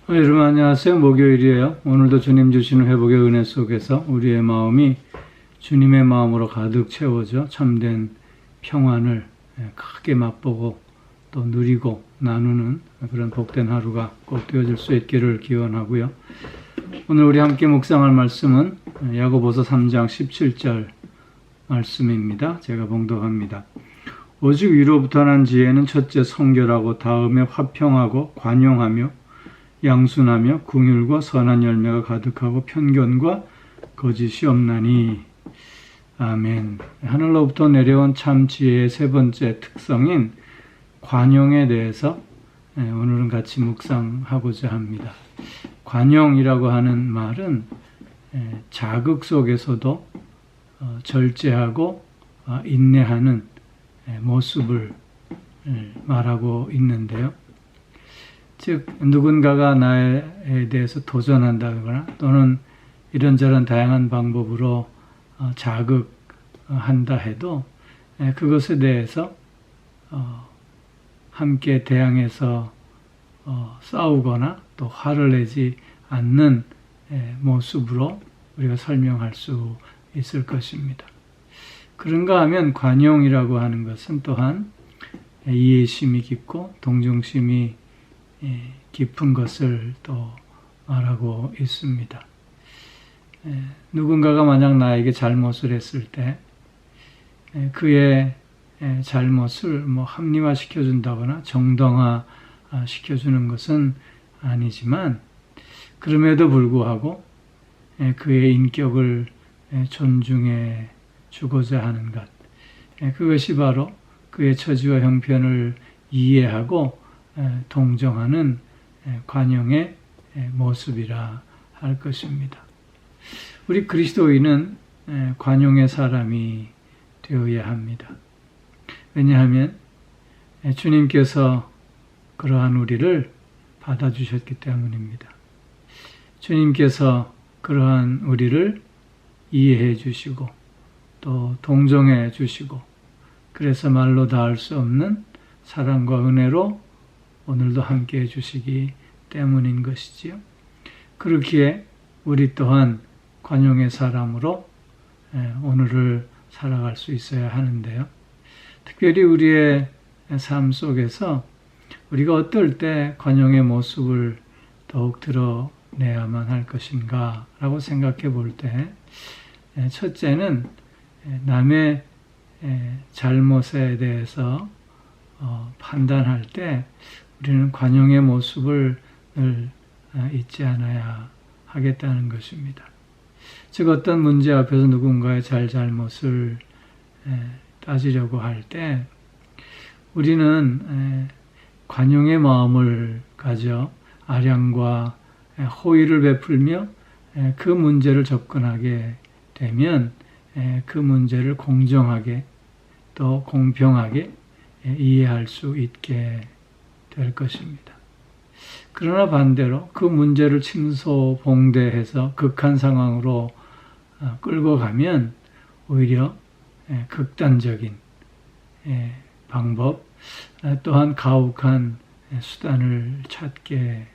여러분 안녕하세요. 목요일이에요. 오늘도 주님 주시는 회복의 은혜 속에서 우리의 마음이 주님의 마음으로 가득 채워져 참된 평안을 크게 맛보고 또 누리고 나누는 그런 복된 하루가 꼭 되어질 수 있기를 기원하고요. 오늘 우리 함께 묵상할 말씀은 야고보서 3장 17절 말씀입니다. 제가 봉독합니다. 오직 위로부터 난 지혜는 첫째 성결하고 다음에 화평하고 관용하며 양순하며 긍휼과 선한 열매가 가득하고 편견과 거짓이 없나니. 아멘. 하늘로부터 내려온 참 지혜의 세 번째 특성인 관용에 대해서 오늘은 같이 묵상하고자 합니다. 관용이라고 하는 말은 자극 속에서도 절제하고 인내하는 모습을 말하고 있는데요. 즉 누군가가 나에 대해서 도전한다거나 또는 이런저런 다양한 방법으로 자극한다 해도 그것에 대해서 함께 대항해서 싸우거나 또 화를 내지 않는 모습으로 우리가 설명할 수 있을 것입니다. 그런가 하면 관용이라고 하는 것은 또한 이해심이 깊고 동정심이 깊은 것을 또 말하고 있습니다. 누군가가 만약 나에게 잘못을 했을 때 그의 잘못을 합리화 시켜준다거나 정당화 시켜주는 것은 아니지만 그럼에도 불구하고 그의 인격을 존중해 주고자 하는 것, 그것이 바로 그의 처지와 형편을 이해하고 동정하는 관용의 모습이라 할 것입니다. 우리 그리스도인은 관용의 사람이 되어야 합니다. 왜냐하면 주님께서 그러한 우리를 받아주셨기 때문입니다. 주님께서 그러한 우리를 이해해 주시고 또 동정해 주시고 그래서 말로 닿을 수 없는 사랑과 은혜로 오늘도 함께 해주시기 때문인 것이지요. 그렇기에 우리 또한 관용의 사람으로 오늘을 살아갈 수 있어야 하는데요. 특별히 우리의 삶 속에서 우리가 어떨 때 관용의 모습을 더욱 드러내야만 할 것인가 라고 생각해 볼 때 첫째는 남의 잘못에 대해서 판단할 때 우리는 관용의 모습을 늘 잊지 않아야 하겠다는 것입니다. 즉 어떤 문제 앞에서 누군가의 잘못을 따지려고 할 때 우리는 관용의 마음을 가져 아량과 호의를 베풀며 그 문제를 접근하게 되면 그 문제를 공정하게 또 공평하게 이해할 수 있게 될 것입니다. 그러나 반대로 그 문제를 침소봉대해서 극한 상황으로 끌고 가면 오히려 극단적인 방법 또한 가혹한 수단을 찾게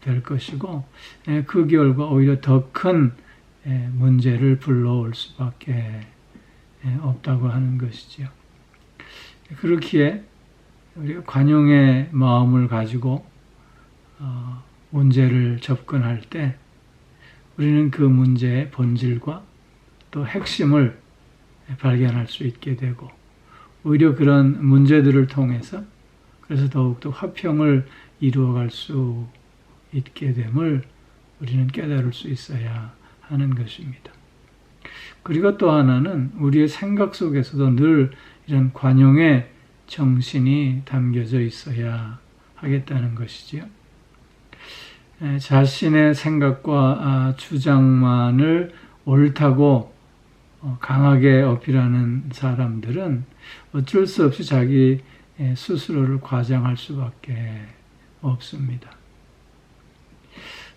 될 것이고 그 결과 오히려 더 큰 문제를 불러올 수밖에 없다고 하는 것이죠. 그렇기에 우리가 관용의 마음을 가지고 문제를 접근할 때 우리는 그 문제의 본질과 또 핵심을 발견할 수 있게 되고 오히려 그런 문제들을 통해서 그래서 더욱더 화평을 이루어갈 수 있게 됨을 우리는 깨달을 수 있어야 하는 것입니다. 그리고 또 하나는 우리의 생각 속에서도 늘 이런 관용의 정신이 담겨져 있어야 하겠다는 것이지요. 자신의 생각과 주장만을 옳다고 강하게 어필하는 사람들은 어쩔 수 없이 자기 스스로를 과장할 수밖에 없습니다.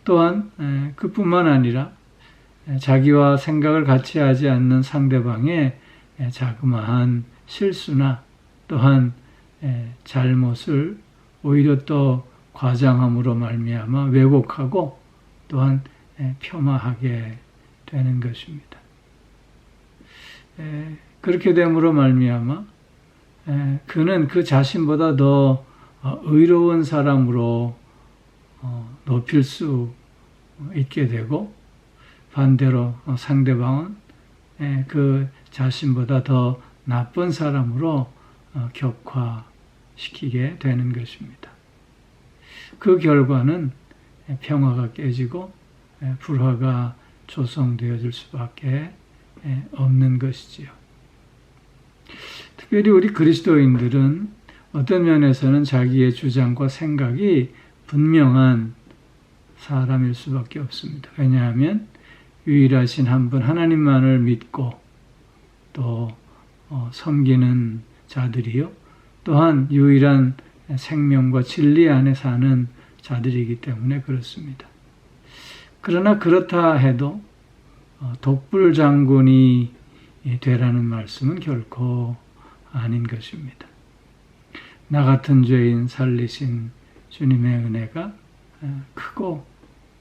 또한 그뿐만 아니라 자기와 생각을 같이 하지 않는 상대방의 자그마한 실수나 또한 잘못을 오히려 또 과장함으로 말미암아 왜곡하고 또한 폄하하게 되는 것입니다. 그렇게 됨으로 말미암아 그는 그 자신보다 더 의로운 사람으로 높일 수 있게 되고, 반대로 상대방은 그 자신보다 더 나쁜 사람으로 격화시키게 되는 것입니다. 그 결과는 평화가 깨지고 불화가 조성되어질 수밖에 없는 것이지요. 특별히 우리 그리스도인들은 어떤 면에서는 자기의 주장과 생각이 분명한 사람일 수밖에 없습니다. 왜냐하면 유일하신 한 분 하나님만을 믿고 또 섬기는 자들이요, 또한 유일한 생명과 진리 안에 사는 자들이기 때문에 그렇습니다. 그러나 그렇다 해도 독불장군이 되라는 말씀은 결코 아닌 것입니다. 나 같은 죄인 살리신 주님의 은혜가 크고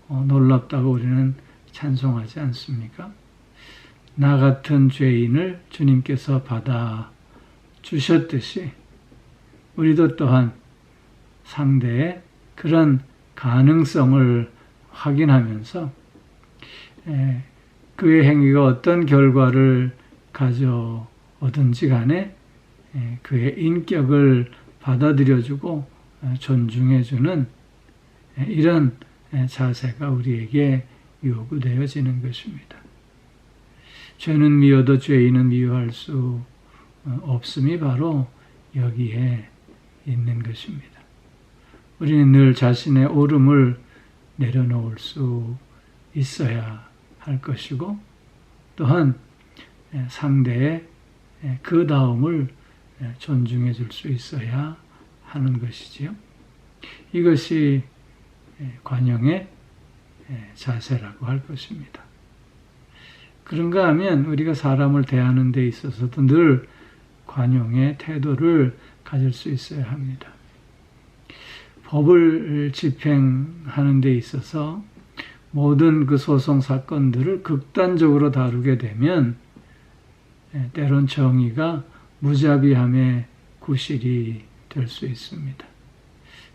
놀랍다고 우리는 찬송하지 않습니까? 나 같은 죄인을 주님께서 받아 주셨듯이 우리도 또한 상대의 그런 가능성을 확인하면서 그의 행위가 어떤 결과를 가져오든지 간에 그의 인격을 받아들여주고 존중해주는 이런 자세가 우리에게 요구되어지는 것입니다. 죄는 미워도 죄인은 미워할 수 없음이 바로 여기에 있는 것입니다. 우리는 늘 자신의 옳음을 내려놓을 수 있어야 할 것이고, 또한 상대의 그 다음을 존중해 줄 수 있어야 하는 것이지요. 이것이 관용의 자세라고 할 것입니다. 그런가 하면 우리가 사람을 대하는 데 있어서도 늘 관용의 태도를 가질 수 있어야 합니다. 법을 집행하는 데 있어서 모든 그 소송 사건들을 극단적으로 다루게 되면 때론 정의가 무자비함의 구실이 될 수 있습니다.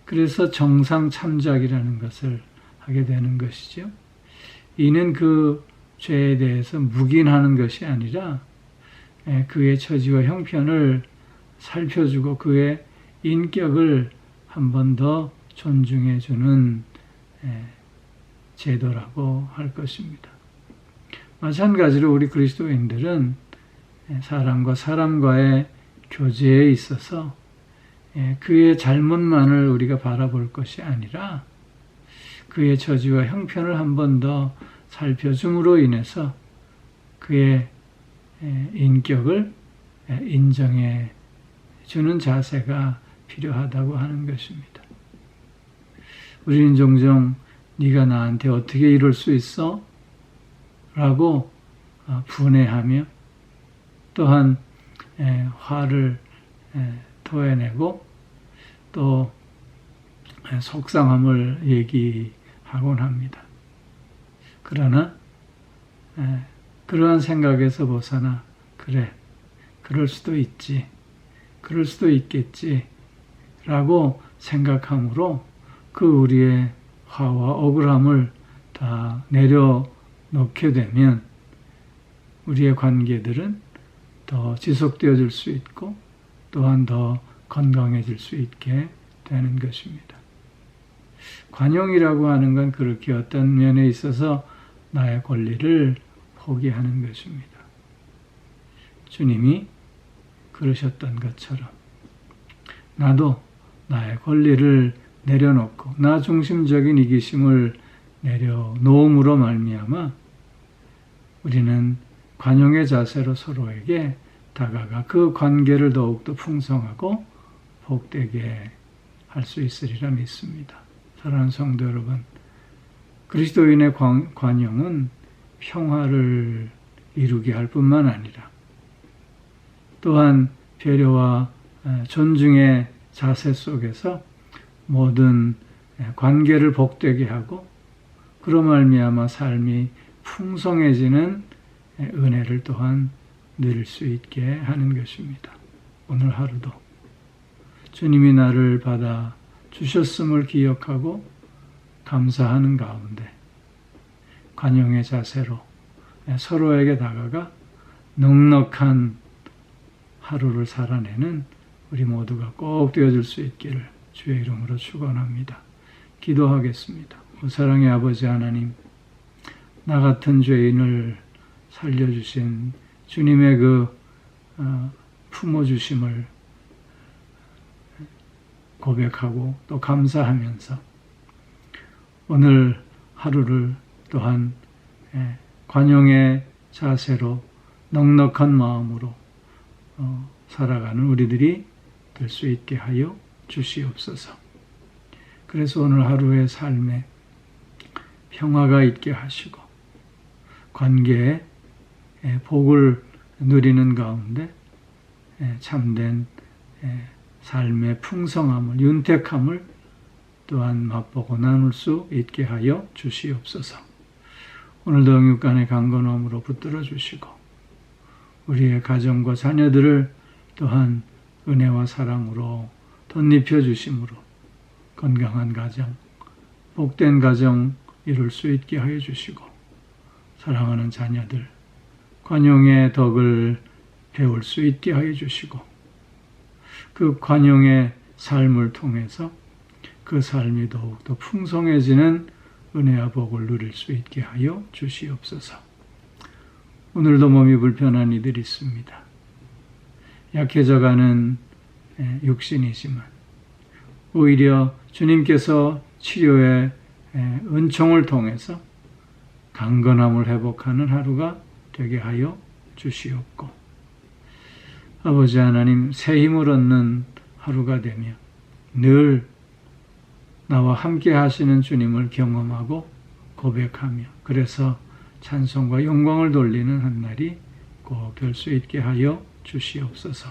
그래서 정상 참작이라는 것을 하게 되는 것이죠. 이는 그 죄에 대해서 묵인하는 것이 아니라 그의 처지와 형편을 살펴주고 그의 인격을 한 번 더 존중해 주는 제도라고 할 것입니다. 마찬가지로 우리 그리스도인들은 사람과 사람과의 교제에 있어서 그의 잘못만을 우리가 바라볼 것이 아니라 그의 처지와 형편을 한 번 더 살펴줌으로 인해서 그의 인격을 인정해 주는 자세가 필요하다고 하는 것입니다. 우리는 종종 네가 나한테 어떻게 이럴 수 있어? 라고 분해하며 또한 화를 토해내고 또 속상함을 얘기하곤 합니다. 그러나 그러한 생각에서 벗어나 그래, 그럴 수도 있지, 그럴 수도 있겠지 라고 생각함으로 그 우리의 화와 억울함을 다 내려놓게 되면 우리의 관계들은 더 지속되어질 수 있고 또한 더 건강해질 수 있게 되는 것입니다. 관용이라고 하는 건 그렇게 어떤 면에 있어서 나의 권리를 포기하는 것입니다. 주님이 그러셨던 것처럼 나도 나의 권리를 내려놓고 나 중심적인 이기심을 내려놓음으로 말미암아 우리는 관용의 자세로 서로에게 다가가 그 관계를 더욱더 풍성하고 복되게 할 수 있으리라 믿습니다. 사랑하는 성도 여러분, 그리스도인의 관용은 평화를 이루게 할 뿐만 아니라 또한 배려와 존중의 자세 속에서 모든 관계를 복되게 하고 그로 말미암아 삶이 풍성해지는 은혜를 또한 누릴 수 있게 하는 것입니다. 오늘 하루도 주님이 나를 받아 주셨음을 기억하고 감사하는 가운데 관용의 자세로 서로에게 다가가 넉넉한 하루를 살아내는 우리 모두가 꼭 되어줄 수 있기를 주의 이름으로 축원합니다. 기도하겠습니다. 사랑의 아버지 하나님, 나 같은 죄인을 살려주신 주님의 그 품어주심을 고백하고 또 감사하면서 오늘 하루를 또한 관용의 자세로 넉넉한 마음으로 살아가는 우리들이 될 수 있게 하여 주시옵소서. 그래서 오늘 하루의 삶에 평화가 있게 하시고 관계에 복을 누리는 가운데 참된 삶의 풍성함을, 윤택함을 또한 맛보고 나눌 수 있게 하여 주시옵소서. 오늘도 영육간의 강건함으로 붙들어 주시고 우리의 가정과 자녀들을 또한 은혜와 사랑으로 덧입혀 주심으로 건강한 가정, 복된 가정 이룰 수 있게 하여 주시고 사랑하는 자녀들 관용의 덕을 배울 수 있게 하여 주시고 그 관용의 삶을 통해서 그 삶이 더욱더 풍성해지는 은혜와 복을 누릴 수 있게 하여 주시옵소서. 오늘도 몸이 불편한 이들이 있습니다. 약해져가는 육신이지만 오히려 주님께서 치료의 은총을 통해서 강건함을 회복하는 하루가 되게 하여 주시옵고 아버지 하나님 새 힘을 얻는 하루가 되며 늘 나와 함께 하시는 주님을 경험하고 고백하며 그래서 찬송과 영광을 돌리는 한 날이 꼭 될 수 있게 하여 주시옵소서.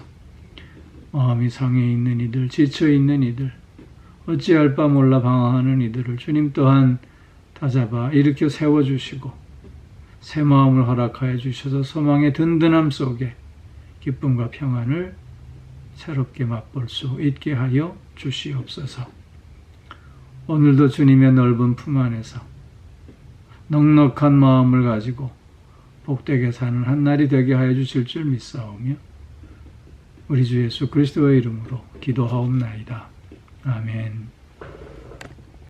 마음이 상해 있는 이들, 지쳐 있는 이들, 어찌할 바 몰라 방황하는 이들을 주님 또한 다잡아 일으켜 세워주시고 새 마음을 허락하여 주셔서 소망의 든든함 속에 기쁨과 평안을 새롭게 맛볼 수 있게 하여 주시옵소서. 오늘도 주님의 넓은 품 안에서 넉넉한 마음을 가지고 복되게 사는 한 날이 되게 하여 주실 줄 믿사오며 우리 주 예수 그리스도의 이름으로 기도하옵나이다. 아멘.